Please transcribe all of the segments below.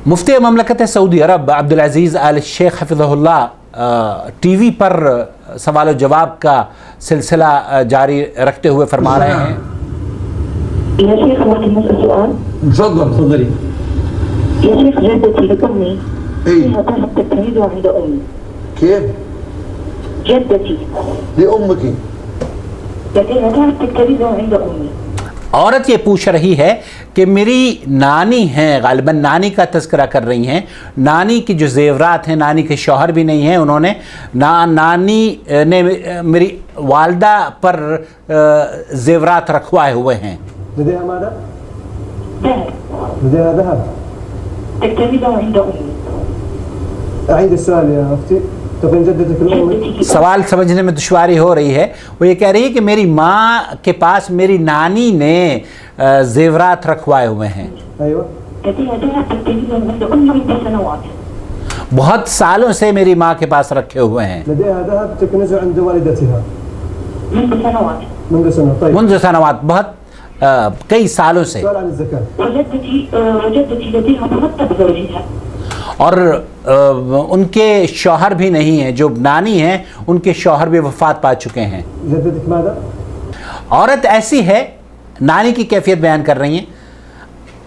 मुफ्ती ममलकत Saudi अरब अब्दुल अज़ीज़ आल Sheikh हफ़िज़हुल्लाह TV पर सवाल जवाब का सिलसिला जारी रखते हुए फरमा रहे हैं। يا شيخ ممكن نسأل سؤال؟ تفضلي. يا شيخ جدتي لأمي فيها ذهب تكتنزه عند أمي. كيف؟ جدتي لأمك. لديها ذهب تكتنزه عند أمي. औरत ये पूछ रही है कि मेरी नानी हैं, गालिबन नानी का तज़किरा कर रही हैं, नानी की जो ज़ेवरात हैं, नानी के शौहर भी नहीं हैं, उन्होंने नानी ने मेरी वालदा पर ज़ेवरात रखवाए हुए हैं। لديها ماذا؟ ذهب لديها ذهب. تكتنزه عند أمي. أعيد السؤال يا أختي. تقول جدتك الأم. सवाल समझने में दुश्वारी हो रही है। वो ये कह रही है कि मेरी माँ के पास मेरी नानी ने ज़ेवरात रखवाए हुए हैं। أيوة. لديها ذهب تكتنزه عند أمي عدة سنوات. बहुत सालों से मेरी माँ के पास रखे हुए हैं। لديها ذهب تكنزه عند والدتها منذ سنوات. منذ سنة. طيب. मुंज़ सनवात, बहुत कई सालों से। سؤال عن الزكاة. وجدتي لديها مرتب زوجها. और उनके शौहर भी नहीं हैं, जो नानी हैं उनके शौहर भी वफ़ात पा चुके हैं। جدتك ماذا؟ औरत ऐसी है, नानी की कैफियत बयान कर रही हैं।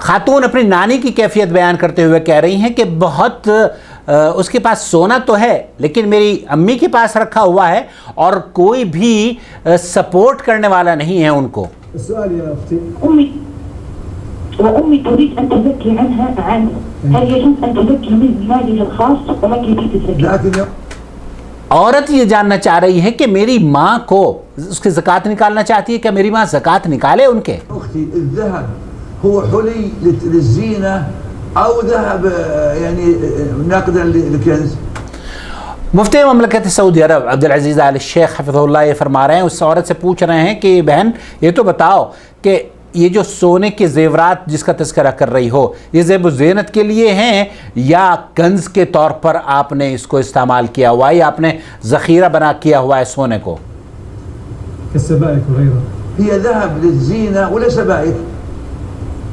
खातून अपनी नानी की कैफियत बयान करते हुए कह रही हैं कि बहुत उसके पास सोना तो है लेकिन मेरी अम्मी के पास रखा हुआ है और कोई भी सपोर्ट करने वाला नहीं है उनको। السؤال يا أختي. وأمي تريد أن تزكي عنه هل يجوز أن تزكي من مالها الخاص وما كيفية الزكاة؟ لكن औरत ये जानना चाह रही है कि मेरी माँ को उसकी ज़कात निकालना चाहती है, क्या मेरी माँ ज़कात निकाले उनके? أختي الذهب هو حلي للزينة أو ذهب يعني نقدا للكنز؟ मुफ्ती ममलकत सऊदी अरब अब्दुल अज़ीज़ आल शेख हफ़िज़हुल्लाह ये फरमा रहे हैं, उस औरत से पूछ रहे हैं कि बहन ये तो बताओ कि ये जो सोने के ज़ेवरात जिसका तज़किरा कर रही हो, ये ज़ेब ज़ीनत के लिए हैं या कंज़ के तौर पर आपने इसको इस्तेमाल किया हुआ है या आपने ज़ख़ीरा बना किया हुआ है सोने को? كالسبائك وغيرها. هي ذهب للزينة ولا سبائك؟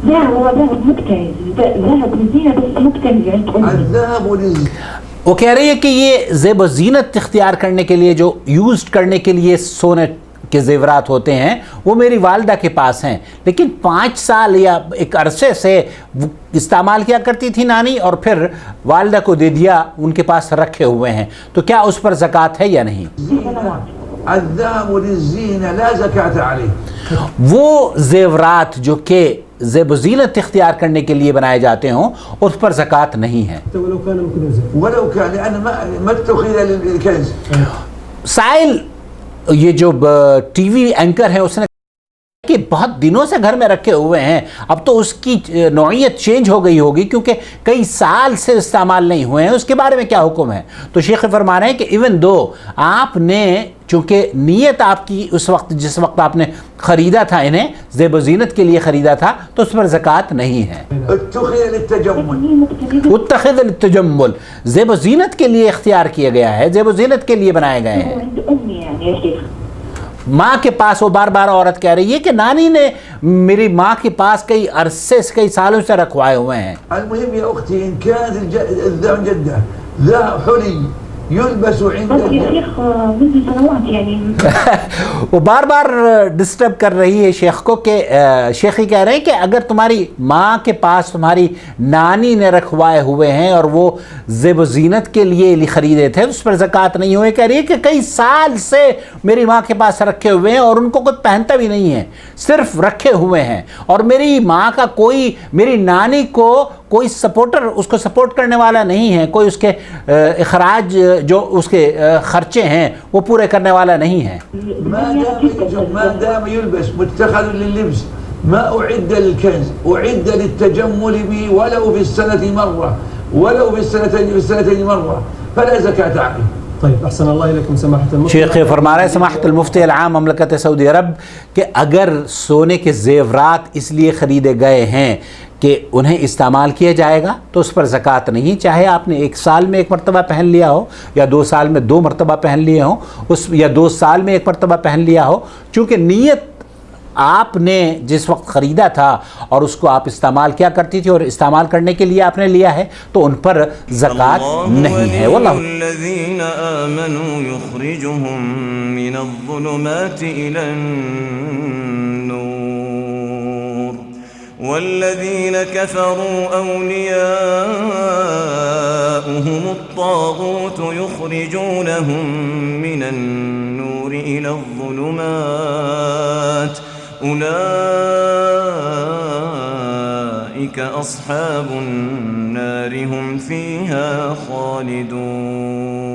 لا هو ذهب مكتنز، ذهب للزينة بس مكتنز عند أمي. الذهب للزينة. वो कह रही है कि ये ज़ेब ज़ीनत इख्तियार करने के लिए जो यूज़ करने के लिए सोने के ज़ेवरात होते हैं वो मेरी वालदा के पास हैं, लेकिन 5 साल या एक अरसे से इस्तेमाल किया करती थी नानी और फिर वालदा को दे दिया, उनके पास रखे हुए हैं, तो क्या उस पर ज़कात है या नहीं? الذهب للزينة لا زكاة عليه. वो ज़ेवरात जो कि ज़ेब ज़ीनत इख्तियार करने के लिए बनाए जाते हों उस पर ज़कात नहीं है। ولو كان مكنوزا. ولو كان لأن ما اتخذ للكنز. साइल ये जो टीवी एंकर है उसने कि बहुत दिनों से घर में रखे हुए हैं, अब तो उसकी नौइयत चेंज हो गई होगी क्योंकि कई साल से इस्तेमाल नहीं हुए हैं, उसके बारे में क्या हुक्म है? तो शेख फरमा रहे हैं कि इवन दो आपने चूँकि नीयत आपकी उस वक्त जिस वक्त आपने ख़रीदा था, इन्हें ज़ेब ज़ीनत के लिए ख़रीदा था, तो उस पर ज़कात नहीं है। उत्तख़िज़ लित्तजम्मुल, ज़ेब ज़ीनत के लिए इख्तियार किया गया है, ज़ेब ज़ीनत के लिए बनाए गए हैं। माँ के पास, वो बार बार औरत कह रही है कि नानी ने मेरी माँ के पास कई अरसे से कई सालों से रखवाए हुए हैं। المهم يا أختي إن كان الذهب جدة ذهب حلي يلبس عند بس يا شيخ منذ سنوات يعني. वो बार बार डिस्टर्ब कर रही है शेख को कि शेख ही कह रहे हैं कि अगर तुम्हारी माँ के पास तुम्हारी नानी ने रखवाए हुए हैं और वो ज़ेब ज़ीनत के लिए ख़रीदे थे, उस पर ज़कात नहीं हुए। कह रही है कि कई साल से मेरी माँ के पास रखे हुए हैं और उनको कोई पहनता भी नहीं है, सिर्फ रखे हुए हैं, और मेरी माँ का कोई, मेरी नानी को कोई सपोर्टर, उसको सपोर्ट करने वाला नहीं है, कोई उसके अखराज जो उसके खर्चे हैं वो पूरे करने वाला नहीं है। ما دام يلبس متخذ لللبس ما أعد للكنز أعد للتجمل به ولو في السنة مرة ولو في السنتين مرة فلا زكاة عليه. طيب أحسن الله إليكم سماحة المفتي. शेख फरमा रहे समाहत मुफ्ती आम ममलकत सऊदी अरब कि अगर सोने के ज़ेवरात इसलिए ख़रीदे गए हैं कि उन्हें इस्तेमाल किया जाएगा तो उस पर ज़कात नहीं, चाहे आपने 1 साल में 1 मरतबा पहन लिया हो या 2 साल में 2 मरतबा पहन लिए हो, उस या 2 साल में 1 मरतबा पहन लिया हो, चूँकि नीयत आपने जिस वक्त ख़रीदा था और उसको आप इस्तेमाल क्या करती थी और इस्तेमाल करने के लिए आपने लिया है, तो उन पर ज़कात नहीं है। वल्लाहु वल्लज़ीन कफ़रू औलियाउहुम अत्तागूत युख़रिजूनहुम मिनन नूरि इलज़्ज़ुलुमात उलाइका अस्हाबुन नार हुम फ़ीहा ख़ालिदून।